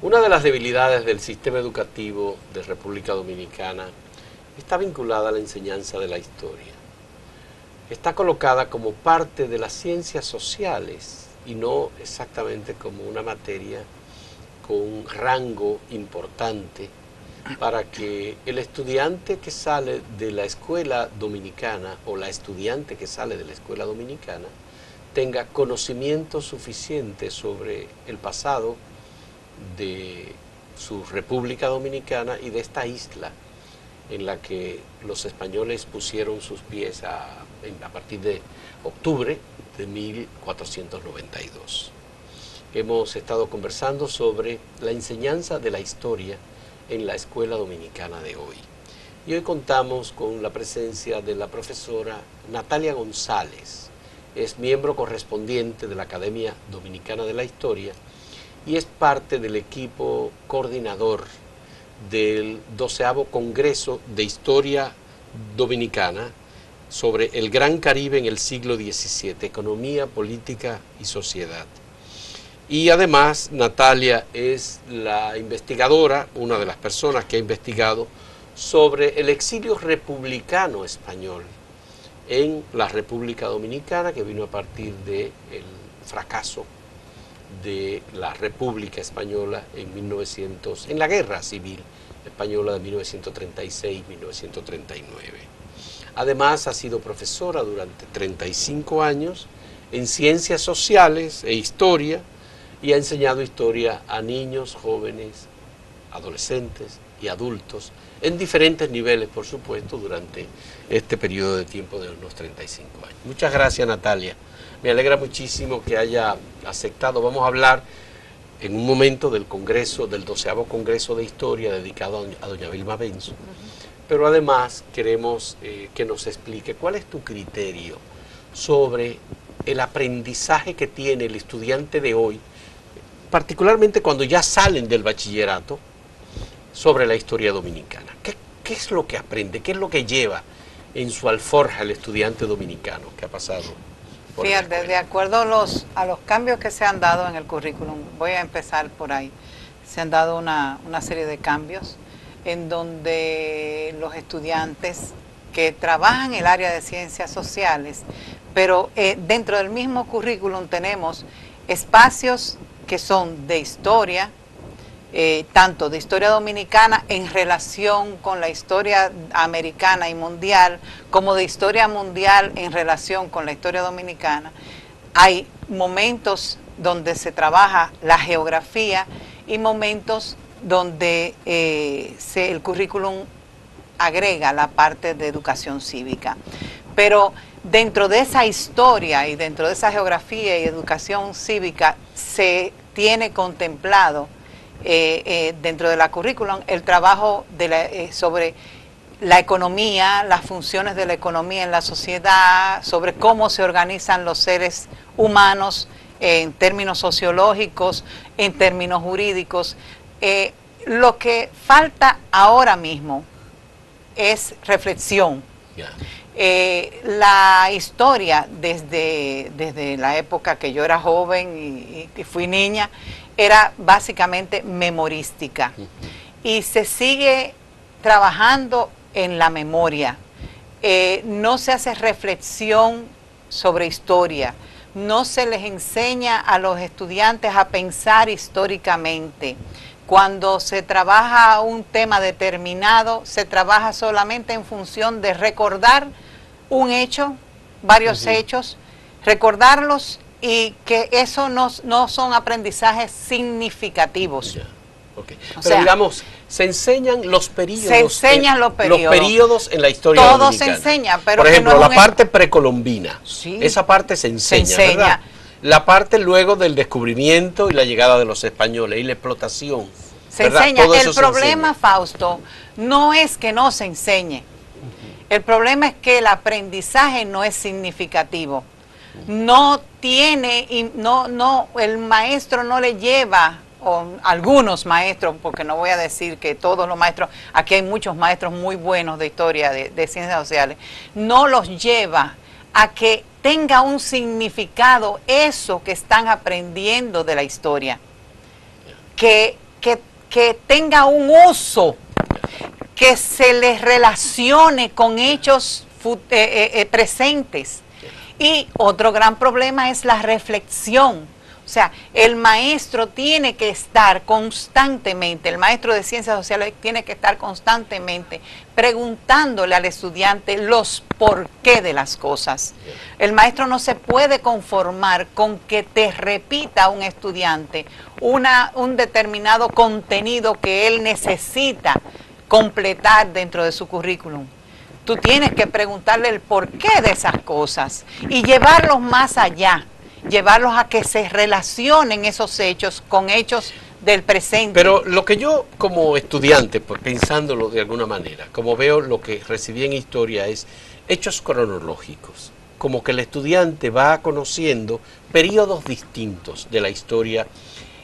Una de las debilidades del sistema educativo de República Dominicana está vinculada a la enseñanza de la historia. Está colocada como parte de las ciencias sociales y no exactamente como una materia con un rango importante para que el estudiante que sale de la escuela dominicana o la estudiante que sale de la escuela dominicana tenga conocimiento suficiente sobre el pasado de su República Dominicana y de esta isla en la que los españoles pusieron sus pies a partir de octubre de 1492. Hemos estado conversando sobre la enseñanza de la historia en la escuela dominicana de hoy. Y hoy contamos con la presencia de la profesora Natalia González. Es miembro correspondiente de la Academia Dominicana de la Historia y es parte del equipo coordinador del 12º Congreso de Historia Dominicana sobre el Gran Caribe en el siglo XVII, Economía, Política y Sociedad. Y además Natalia es la investigadora, una de las personas que ha investigado sobre el exilio republicano español en la República Dominicana, que vino a partir del fracaso de la República Española en la Guerra Civil Española de 1936-1939. Además ha sido profesora durante 35 años en Ciencias Sociales e Historia y ha enseñado historia a niños, jóvenes, adolescentes y adultos en diferentes niveles, por supuesto, durante este periodo de tiempo de unos 35 años. Muchas gracias, Natalia. Me alegra muchísimo que haya aceptado. Vamos a hablar en un momento del Congreso, del 12º Congreso de Historia dedicado a doña Vilma Benzo. Pero además queremos que nos explique cuál es tu criterio sobre el aprendizaje que tiene el estudiante de hoy, particularmente cuando ya salen del bachillerato, sobre la historia dominicana. ¿Qué es lo que aprende? ¿Qué es lo que lleva en su alforja el estudiante dominicano que ha pasado? Fíjate, de acuerdo a los cambios que se han dado en el currículum, voy a empezar por ahí. Se han dado una serie de cambios en donde los estudiantes que trabajan en el área de ciencias sociales, pero dentro del mismo currículum tenemos espacios que son de historia, tanto de historia dominicana en relación con la historia americana y mundial, como de historia mundial en relación con la historia dominicana. Hay momentos donde se trabaja la geografía y momentos donde el currículum agrega la parte de educación cívica. Pero dentro de esa historia y dentro de esa geografía y educación cívica se tiene contemplado dentro de la currículum el trabajo sobre la economía, las funciones de la economía en la sociedad, sobre cómo se organizan los seres humanos en términos sociológicos, en términos jurídicos. Lo que falta ahora mismo es reflexión. La historia desde la época que yo era joven y fui niña era básicamente memorística y se sigue trabajando en la memoria. No se hace reflexión sobre historia, no se les enseña a los estudiantes a pensar históricamente. Cuando se trabaja un tema determinado, se trabaja solamente en función de recordar un hecho, varios hechos, recordarlos y que eso no son aprendizajes significativos. Okay. Pero digamos, se enseñan los periodos. Se enseñan los periodos. Los periodos en la historia todo dominicana. Se enseña, pero por ejemplo, no la parte precolombina. Sí, esa parte se enseña, ¿verdad? La parte luego del descubrimiento y la llegada de los españoles y la explotación. Se enseña. El problema, Fausto, no es que no se enseñe. El problema es que el aprendizaje no es significativo. No tiene, el maestro no le lleva, o algunos maestros, porque no voy a decir que todos los maestros, aquí hay muchos maestros muy buenos de historia, de ciencias sociales, no los lleva a que tenga un significado eso que están aprendiendo de la historia. Que que tenga un uso, que se les relacione con hechos presentes. Y otro gran problema es la reflexión. O sea, el maestro tiene que estar constantemente, el maestro de ciencias sociales tiene que estar constantemente preguntándole al estudiante los por qué de las cosas. El maestro no se puede conformar con que te repita un estudiante un determinado contenido que él necesita completar dentro de su currículum. Tú tienes que preguntarle el porqué de esas cosas y llevarlos más allá, llevarlos a que se relacionen esos hechos con hechos del presente. Pero lo que yo como estudiante, pues pensándolo de alguna manera, como veo lo que recibí en historia es hechos cronológicos, como que el estudiante va conociendo periodos distintos de la historia,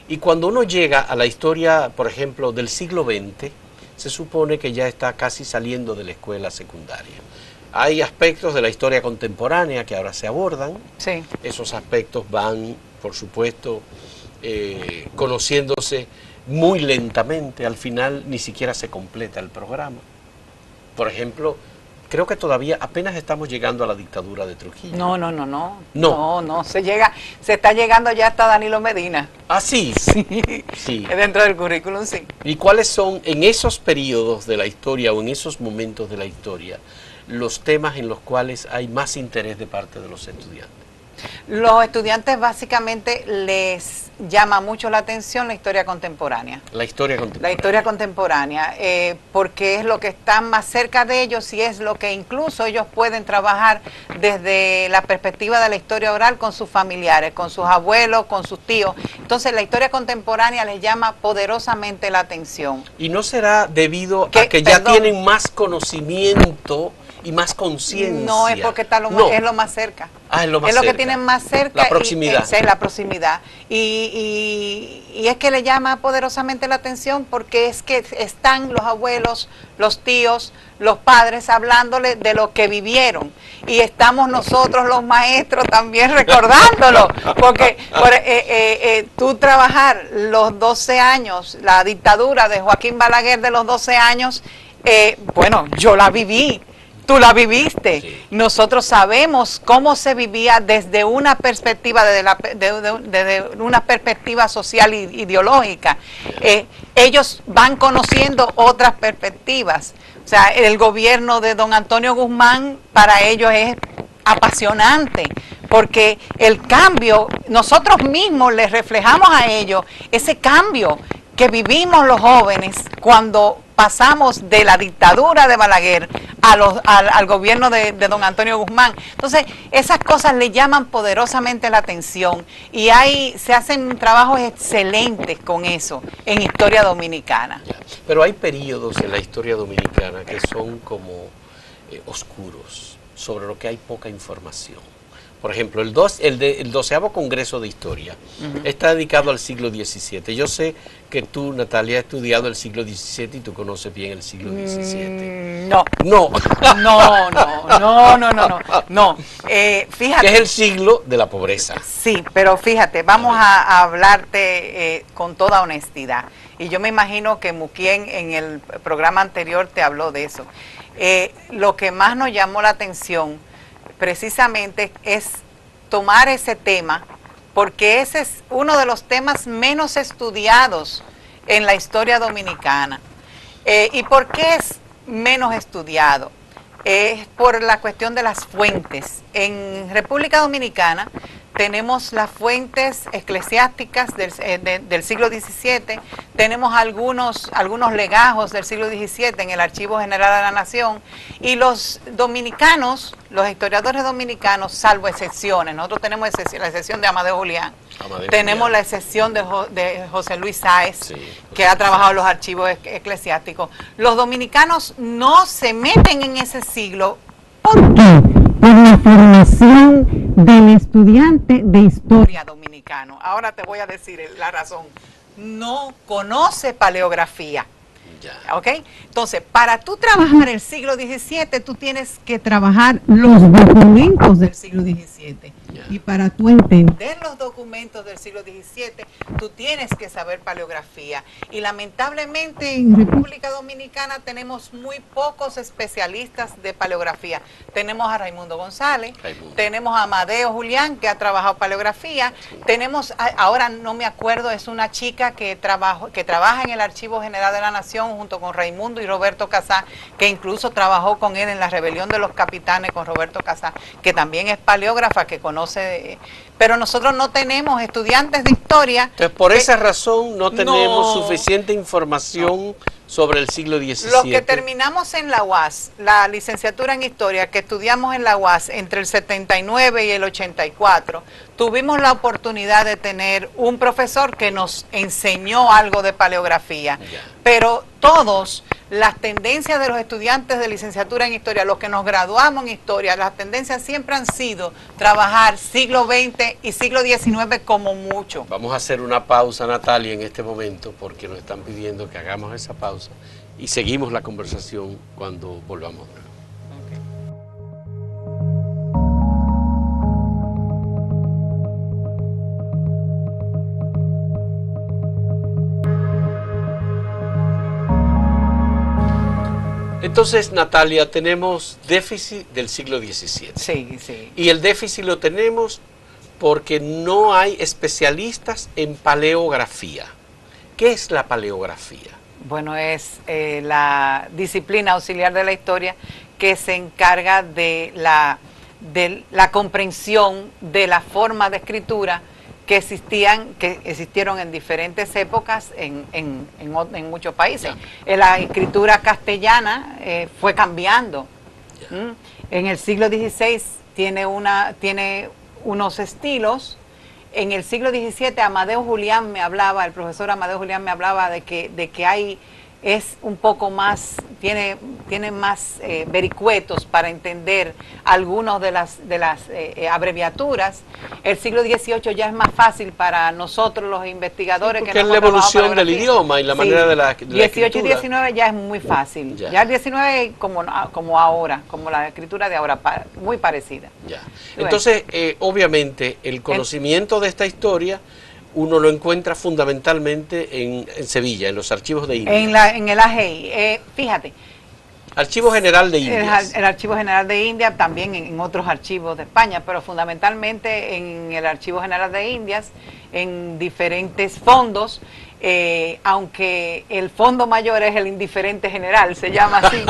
y cuando uno llega a la historia, por ejemplo, del siglo XX, se supone que ya está casi saliendo de la escuela secundaria. Hay aspectos de la historia contemporánea que ahora se abordan. Sí. Esos aspectos van, por supuesto, conociéndose muy lentamente. Al final ni siquiera se completa el programa. Por ejemplo, creo que todavía apenas estamos llegando a la dictadura de Trujillo. No, se está llegando ya hasta Danilo Medina. Ah, sí. Sí. Dentro del currículum, sí. ¿Y cuáles son en esos periodos de la historia o en esos momentos de la historia los temas en los cuales hay más interés de parte de los estudiantes? Los estudiantes básicamente les llama mucho la atención la historia contemporánea. La historia contemporánea. La historia contemporánea, porque es lo que está más cerca de ellos y es lo que incluso ellos pueden trabajar desde la perspectiva de la historia oral con sus familiares, con sus abuelos, con sus tíos. Entonces la historia contemporánea les llama poderosamente la atención. ¿Y no será debido a que ya tienen más conocimiento y más conciencia? No, es porque está es lo más cerca. Ah, es lo más cerca. Es lo que tienen más cerca. La proximidad. La proximidad. Y es que le llama poderosamente la atención porque es que están los abuelos, los tíos, los padres hablándole de lo que vivieron. Y estamos nosotros los maestros también recordándolo. Porque tú trabajar los 12 años, la dictadura de Joaquín Balaguer de los 12 años, bueno, yo la viví. Tú la viviste. Sí. Nosotros sabemos cómo se vivía desde una perspectiva, desde una perspectiva social e ideológica. Ellos van conociendo otras perspectivas. O sea, el gobierno de don Antonio Guzmán para ellos es apasionante, porque el cambio, nosotros mismos les reflejamos a ellos ese cambio que vivimos los jóvenes cuando pasamos de la dictadura de Balaguer al gobierno de don Antonio Guzmán. Entonces, esas cosas le llaman poderosamente la atención y se hacen trabajos excelentes con eso en historia dominicana. Pero hay periodos en la historia dominicana que son como oscuros, sobre lo que hay poca información. Por ejemplo, el 12º Congreso de Historia está dedicado al siglo XVII. Yo sé que tú, Natalia, has estudiado el siglo XVII y tú conoces bien el siglo XVII. No. Fíjate. Que es el siglo de la pobreza. Sí, pero fíjate, vamos a hablarte con toda honestidad. Y yo me imagino que Muquien en el programa anterior te habló de eso. Lo que más nos llamó la atención precisamente es tomar ese tema, porque ese es uno de los temas menos estudiados en la historia dominicana. ¿Y por qué es menos estudiado? Es por la cuestión de las fuentes. En República Dominicana tenemos las fuentes eclesiásticas del siglo XVII, tenemos algunos legajos del siglo XVII en el Archivo General de la Nación, y los dominicanos, los historiadores dominicanos, salvo excepciones, nosotros tenemos la excepción de Amadeo Julián, tenemos la excepción de José Luis Sáez, que ha trabajado en los archivos eclesiásticos. Los dominicanos no se meten en ese siglo. ¿Por qué? Por la formación del estudiante de historia dominicano. Ahora te voy a decir la razón. No conoce paleografía. ¿Ok? Entonces, para tú trabajar el siglo XVII, tú tienes que trabajar los documentos del siglo XVII. Y para tú entender los documentos del siglo XVII, tú tienes que saber paleografía. Y lamentablemente en República Dominicana tenemos muy pocos especialistas de paleografía. Tenemos a Raimundo González, tenemos a Amadeo Julián, que ha trabajado paleografía, tenemos, ahora no me acuerdo, es una chica que trabaja en el Archivo General de la Nación junto con Raimundo y Roberto Casá, que incluso trabajó con él en la rebelión de los capitanes con Roberto Casá, que también es paleógrafa, que conoce, pero nosotros no tenemos estudiantes de historia. Entonces, por esa razón no tenemos suficiente información sobre el siglo XVII. Los que terminamos en la UAS, la licenciatura en historia, que estudiamos en la UAS entre el 79 y el 84, tuvimos la oportunidad de tener un profesor que nos enseñó algo de paleografía, pero todos, las tendencias de los estudiantes de licenciatura en historia, los que nos graduamos en historia, las tendencias siempre han sido trabajar siglo XX y siglo XIX como mucho. Vamos a hacer una pausa, Natalia, en este momento, porque nos están pidiendo que hagamos esa pausa y seguimos la conversación cuando volvamos. Entonces, Natalia, tenemos déficit del siglo XVII. Sí, sí. Y el déficit lo tenemos porque no hay especialistas en paleografía. ¿Qué es la paleografía? Bueno, es la disciplina auxiliar de la historia que se encarga de la comprensión de la forma de escritura que existieron en diferentes épocas en muchos países. La escritura castellana fue cambiando. En el siglo XVI tiene unos estilos. En el siglo XVII Amadeo Julián me hablaba, el profesor Amadeo Julián me hablaba de que hay, es un poco más, tiene más vericuetos para entender algunos de las abreviaturas. El siglo XVIII ya es más fácil para nosotros los investigadores. Porque es la evolución del idioma y la manera de la escritura. XVIII y XIX ya es muy fácil. Ya el XIX como ahora, como la escritura de ahora, muy parecida. Entonces, obviamente, el conocimiento de esta historia uno lo encuentra fundamentalmente en Sevilla, en los archivos de India. En el AGI, fíjate. Archivo General de India. El Archivo General de India, también en otros archivos de España, pero fundamentalmente en el Archivo General de Indias, en diferentes fondos, aunque el fondo mayor es el indiferente general, se llama así,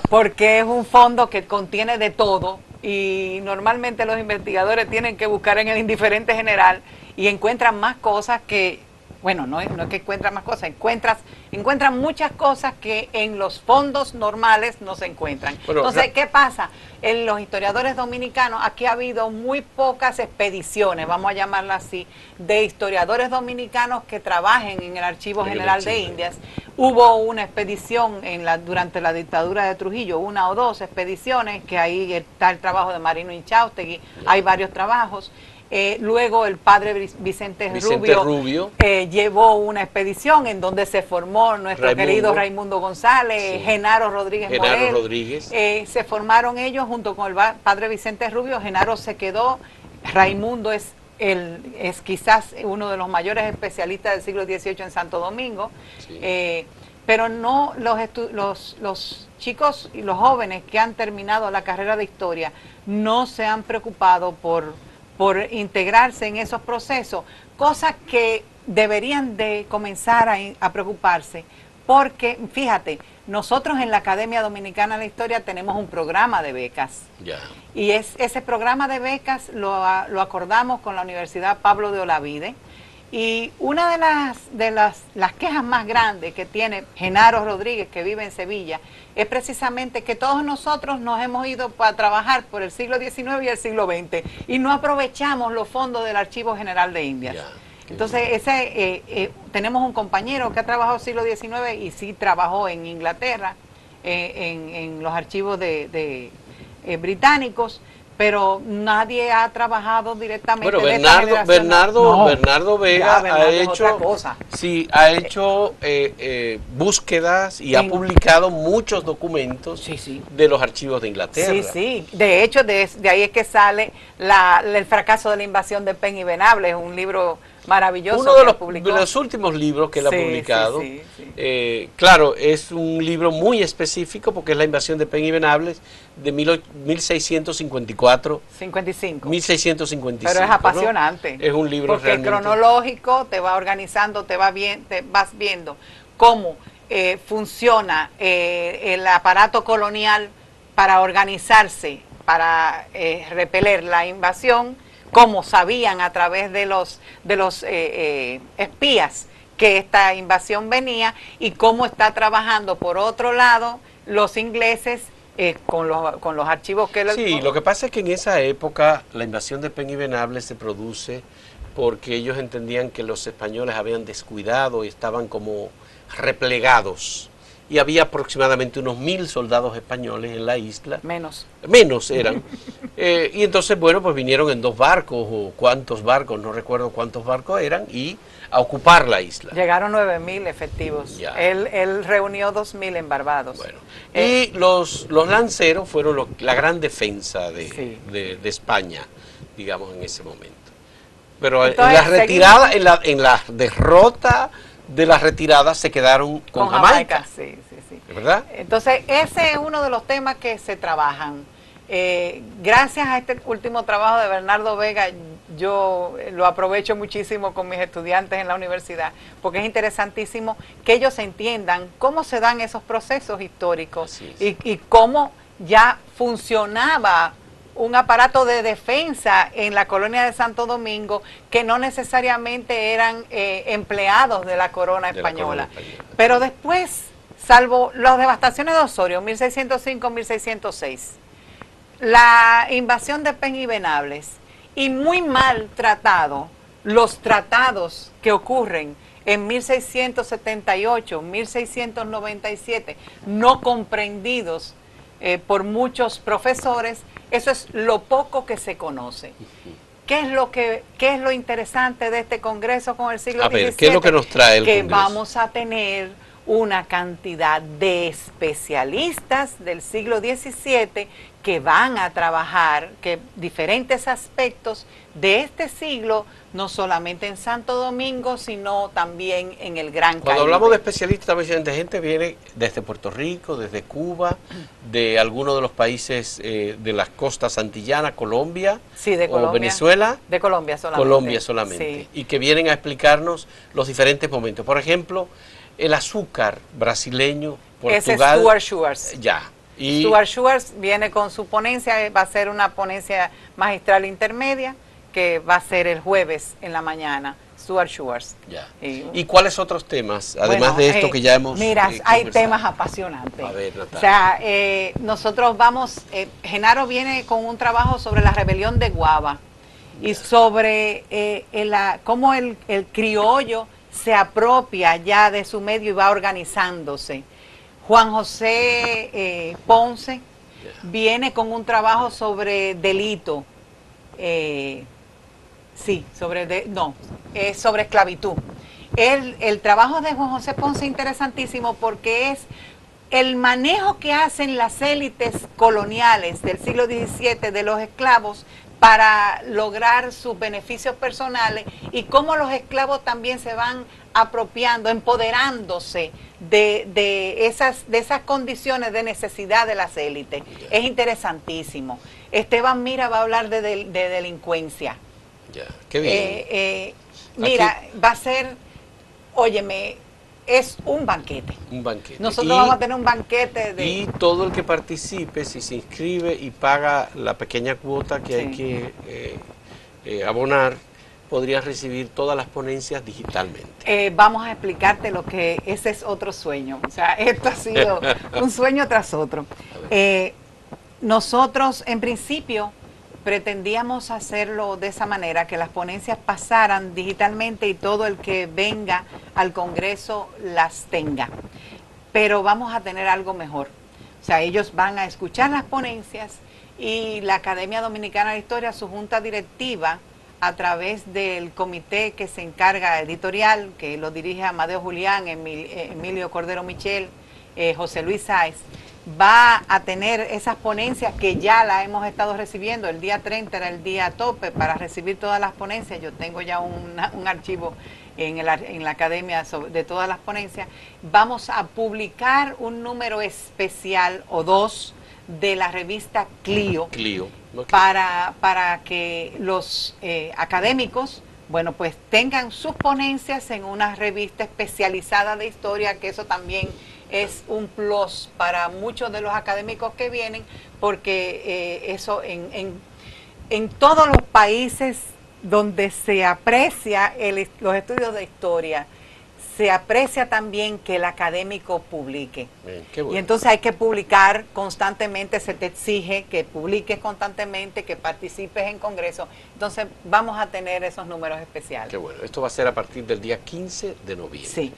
porque es un fondo que contiene de todo y normalmente los investigadores tienen que buscar en el indiferente general y encuentran más cosas que, bueno, no es que encuentran más cosas, encuentran muchas cosas que en los fondos normales no se encuentran. Bueno, entonces, ¿qué pasa? En los historiadores dominicanos, aquí ha habido muy pocas expediciones, vamos a llamarlas así, de historiadores dominicanos que trabajen en el Archivo General de Indias. Hubo una expedición durante la dictadura de Trujillo, una o dos expediciones, que ahí está el trabajo de Marino Inchautegui, hay varios trabajos. Luego el padre Vicente Rubio llevó una expedición en donde se formó nuestro querido Raimundo González, Genaro Rodríguez Morel. Se formaron ellos junto con el padre Vicente Rubio. Genaro se quedó, Raimundo es quizás uno de los mayores especialistas del siglo XVIII en Santo Domingo, pero no los chicos y los jóvenes que han terminado la carrera de historia no se han preocupado por integrarse en esos procesos, cosas que deberían de comenzar a preocuparse, porque fíjate, nosotros en la Academia Dominicana de la Historia tenemos un programa de becas, y ese programa de becas lo acordamos con la Universidad Pablo de Olavide, y una de las quejas más grandes que tiene Genaro Rodríguez, que vive en Sevilla, es precisamente que todos nosotros nos hemos ido para trabajar por el siglo XIX y el siglo XX y no aprovechamos los fondos del Archivo General de Indias. Entonces, tenemos un compañero que ha trabajado siglo XIX y sí trabajó en Inglaterra, en los archivos británicos, pero nadie ha trabajado directamente. Bueno, de esta generación. Bernardo Vega Bernardo es otra cosa. Sí, ha hecho búsquedas y ha publicado muchos documentos de los archivos de Inglaterra. Sí, sí. De hecho, de ahí es que sale el fracaso de la invasión de Penn y Venables, un libro maravilloso. Uno de los últimos libros que él ha publicado. Claro, es un libro muy específico porque es la invasión de Penn y Venables de 1654. 1655. Pero es apasionante. ¿No? Es un libro porque realmente cronológico, te va organizando, te vas viendo cómo funciona el aparato colonial para organizarse, para repeler la invasión, cómo sabían a través de los espías que esta invasión venía y cómo está trabajando por otro lado los ingleses con los archivos que... Sí, lo que pasa es que en esa época la invasión de Penn y Venables se produce porque ellos entendían que los españoles habían descuidado y estaban como replegados. Y había aproximadamente unos 1000 soldados españoles en la isla. Menos eran. Y entonces, bueno, pues vinieron en 2 barcos, o cuántos barcos, no recuerdo cuántos barcos eran, y a ocupar la isla. Llegaron 9000 efectivos. Él reunió 2000 en Barbados. Bueno, y los lanceros fueron la gran defensa de España, digamos, en ese momento. Pero entonces, en la retirada, en la derrota de la retirada se quedaron con Jamaica. Sí. ¿Verdad? Entonces, ese es uno de los temas que se trabajan. Gracias a este último trabajo de Bernardo Vega, yo lo aprovecho muchísimo con mis estudiantes en la universidad, porque es interesantísimo que ellos entiendan cómo se dan esos procesos históricos y cómo ya funcionaba un aparato de defensa en la colonia de Santo Domingo que no necesariamente eran empleados de la corona española. Pero después, salvo las devastaciones de Osorio, 1605-1606, la invasión de Penn y Venables, y muy mal tratado los tratados que ocurren en 1678, 1697, no comprendidos por muchos profesores, eso es lo poco que se conoce. ¿Qué es lo interesante de este Congreso con el siglo XVII? A ver, ¿qué es lo que nos trae el Congreso? Que vamos a tener una cantidad de especialistas del siglo XVII que van a trabajar diferentes aspectos de este siglo, no solamente en Santo Domingo, sino también en el Gran Caribe. Cuando hablamos de especialistas, también gente viene desde Puerto Rico, desde Cuba, de algunos de los países de las costas antillanas, Colombia, de Colombia, o Venezuela. De Colombia solamente. Colombia solamente. Y que vienen a explicarnos los diferentes momentos. Por ejemplo, el azúcar brasileño, Portugal. Ese es Stuart Schwartz. Stuart Schwartz viene con su ponencia, va a ser una ponencia magistral intermedia que va a ser el jueves en la mañana. Stuart Schwartz. ¿Y cuáles otros temas, además de esto que ya hemos Mira, hay temas apasionantes. A ver, Natalia. O sea, nosotros vamos, Genaro viene con un trabajo sobre la rebelión de Guava y sobre cómo el criollo se apropia ya de su medio y va organizándose. Juan José Ponce viene con un trabajo sobre delito, sobre esclavitud. El trabajo de Juan José Ponce es interesantísimo porque es el manejo que hacen las élites coloniales del siglo XVII de los esclavos para lograr sus beneficios personales y cómo los esclavos también se van apropiando, empoderándose de esas condiciones de necesidad de las élites. Es interesantísimo. Esteban Mira va a hablar de delincuencia. Qué bien. Mira, va a ser, óyeme, es un banquete. Un banquete. Nosotros vamos a tener un banquete Y todo el que participe, si se inscribe y paga la pequeña cuota que hay que abonar, podría recibir todas las ponencias digitalmente. Vamos a explicarte ese es otro sueño. O sea, esto ha sido un sueño tras otro. Nosotros, en principio, pretendíamos hacerlo de esa manera, que las ponencias pasaran digitalmente y todo el que venga al Congreso las tenga. Pero vamos a tener algo mejor. O sea, ellos van a escuchar las ponencias y la Academia Dominicana de Historia, su junta directiva, a través del comité que se encarga editorial, que lo dirige Amadeo Julián, Emilio Cordero Michel, José Luis Sáez, va a tener esas ponencias que ya la hemos estado recibiendo. El día 30 era el día tope para recibir todas las ponencias. Yo tengo ya un archivo en la academia de todas las ponencias. Vamos a publicar un número especial o dos de la revista Clio, okay, para que los académicos, bueno, pues tengan sus ponencias en una revista especializada de historia, que eso también es un plus para muchos de los académicos que vienen, porque eso en todos los países donde se aprecia los estudios de historia, se aprecia también que el académico publique. Bien, qué bueno. Y entonces hay que publicar constantemente, se te exige que publiques constantemente, que participes en congresos. Entonces vamos a tener esos números especiales. Qué bueno. Esto va a ser a partir del día 15 de noviembre. Sí.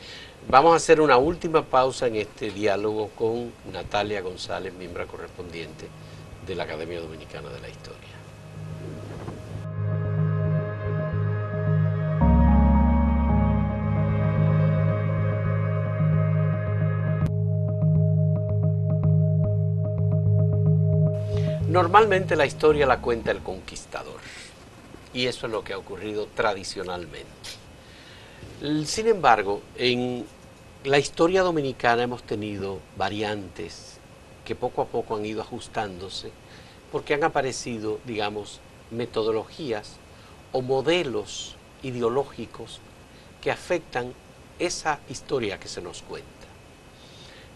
Vamos a hacer una última pausa en este diálogo con Natalia González, miembro correspondiente de la Academia Dominicana de la Historia. Normalmente la historia la cuenta el conquistador, y eso es lo que ha ocurrido tradicionalmente. Sin embargo, en la historia dominicana hemos tenido variantes que poco a poco han ido ajustándose, porque han aparecido, digamos, metodologías o modelos ideológicos que afectan esa historia que se nos cuenta.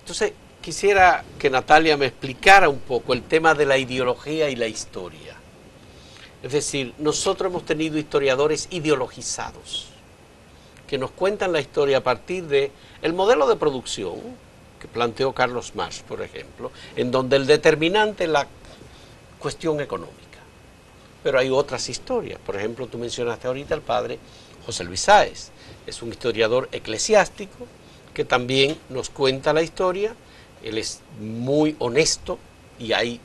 Entonces, quisiera que Natalia me explicara un poco el tema de la ideología y la historia. Es decir, nosotros hemos tenido historiadores ideologizados que nos cuentan la historia a partir de el modelo de producción que planteó Carlos Marx, por ejemplo, en donde el determinante es la cuestión económica. Pero hay otras historias. Por ejemplo, tú mencionaste ahorita al padre José Luis Sáez. Es un historiador eclesiástico que también nos cuenta la historia. Él es muy honesto y hay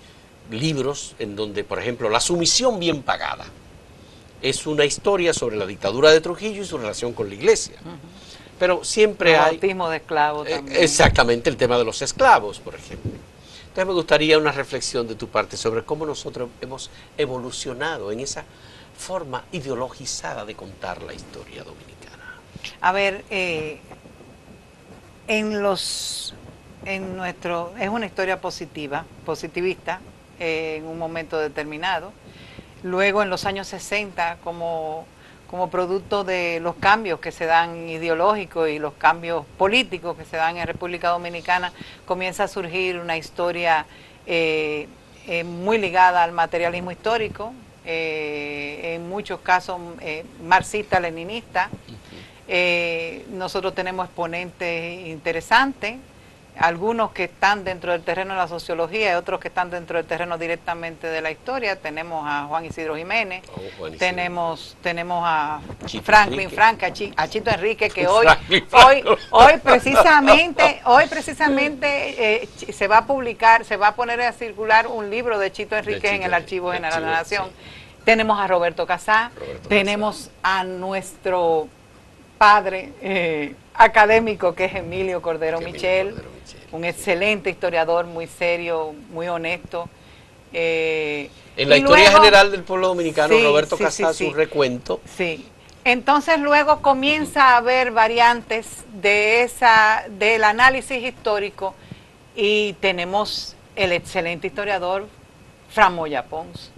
libros en donde, por ejemplo, La sumisión bien pagada es una historia sobre la dictadura de Trujillo y su relación con la iglesia. Pero siempre hay... El bautismo de esclavos también. Exactamente, el tema de los esclavos, por ejemplo. Entonces me gustaría una reflexión de tu parte sobre cómo nosotros hemos evolucionado en esa forma ideologizada de contar la historia dominicana. A ver, es una historia positivista en un momento determinado. Luego en los años 60, como producto de los cambios que se dan ideológicos y los cambios políticos que se dan en República Dominicana, comienza a surgir una historia muy ligada al materialismo histórico, en muchos casos marxista-leninista. Nosotros tenemos exponentes interesantes, algunos que están dentro del terreno de la sociología y otros que están dentro del terreno directamente de la historia. Tenemos a Juan Isidro Jiménez, tenemos a Franklin Frank, a Chito Enrique, que hoy precisamente se va a publicar, se va a poner a circular un libro de Chito Enrique en el Archivo General de la Nación. Sí. Tenemos a Roberto Casá, tenemos a nuestro padre académico, que es Emilio Cordero Michel, un excelente historiador, muy serio, muy honesto. En la historia general del pueblo dominicano, sí, Roberto Casá, su recuento. Sí. Entonces luego comienza a haber variantes del análisis histórico, y tenemos el excelente historiador Fran Moya Pons,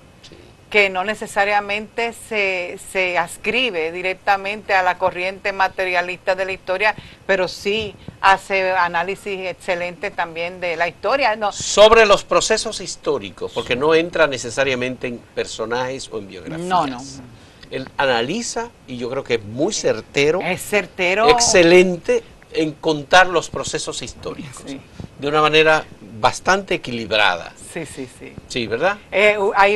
que no necesariamente se adscribe directamente a la corriente materialista de la historia, pero sí hace análisis excelente también de la historia. No. Sobre los procesos históricos, porque no entra necesariamente en personajes o en biografías. No. Él analiza, y yo creo que es muy certero. Es certero. Excelente en contar los procesos históricos. Sí. De una manera bastante equilibrada. Sí. Sí, ¿verdad? Hay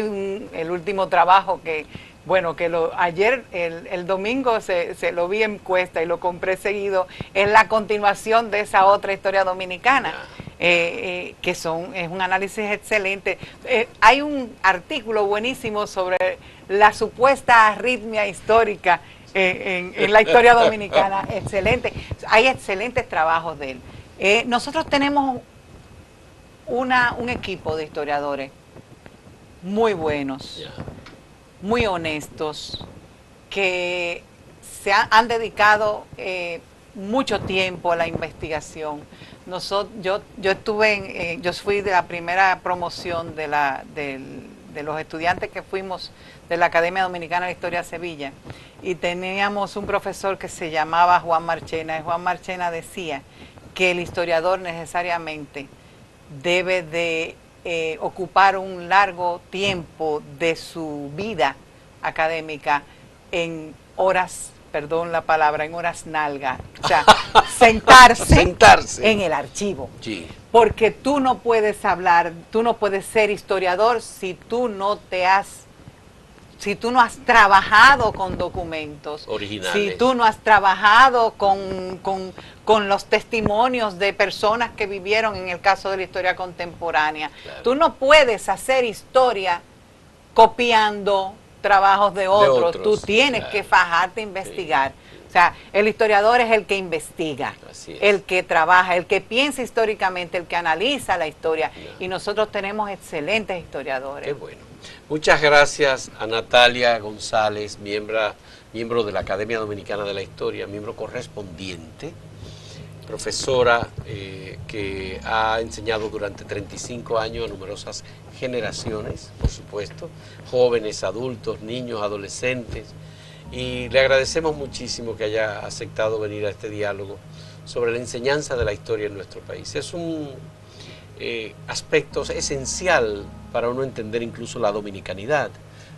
el último trabajo que, bueno, ayer, el domingo, se lo vi en Cuesta y lo compré seguido, es la continuación de esa otra historia dominicana. que es un análisis excelente. Hay un artículo buenísimo sobre la supuesta arritmia histórica en la historia dominicana, excelente. Hay excelentes trabajos de él. Nosotros tenemos un equipo de historiadores muy buenos, muy honestos, que han dedicado mucho tiempo a la investigación. Yo fui de la primera promoción de los estudiantes que fuimos de la Academia Dominicana de Historia de Sevilla, y teníamos un profesor que se llamaba Juan Marchena, y Juan Marchena decía que el historiador necesariamente debe de ocupar un largo tiempo de su vida académica en horas, perdón la palabra, en horas nalga, o sea, sentarse en el archivo. Sí. Porque tú no puedes hablar, tú no puedes ser historiador si tú no has trabajado con documentos originales, si tú no has trabajado con los testimonios de personas que vivieron en el caso de la historia contemporánea. Claro. Tú no puedes hacer historia copiando trabajos de otros. Tú tienes que fajarte a investigar. Sí. O sea, el historiador es el que investiga, el que trabaja, el que piensa históricamente, el que analiza la historia. Y nosotros tenemos excelentes historiadores. Qué bueno. Muchas gracias a Natalia González, miembro de la Academia Dominicana de la Historia, miembro correspondiente, profesora que ha enseñado durante 35 años a numerosas generaciones, por supuesto, jóvenes, adultos, niños, adolescentes, y le agradecemos muchísimo que haya aceptado venir a este diálogo sobre la enseñanza de la historia en nuestro país. Es un aspecto esencial para uno entender incluso la dominicanidad,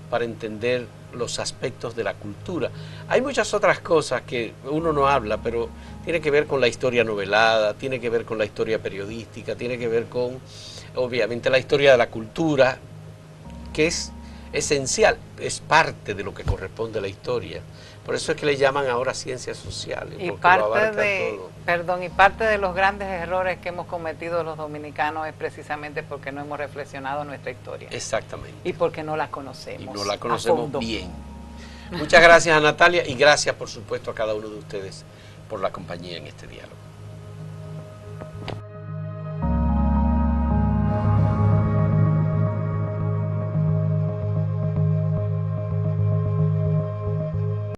para entender los aspectos de la cultura. Hay muchas otras cosas que uno no habla, pero tiene que ver con la historia novelada, tiene que ver con la historia periodística, tiene que ver con, obviamente, la historia de la cultura, que es esencial, es parte de lo que corresponde a la historia. Por eso es que le llaman ahora ciencias sociales. Y parte de los grandes errores que hemos cometido los dominicanos es precisamente porque no hemos reflexionado nuestra historia. Exactamente. Y porque no la conocemos. Y no la conocemos bien. Muchas gracias a Natalia y gracias, por supuesto, a cada uno de ustedes por la compañía en este diálogo.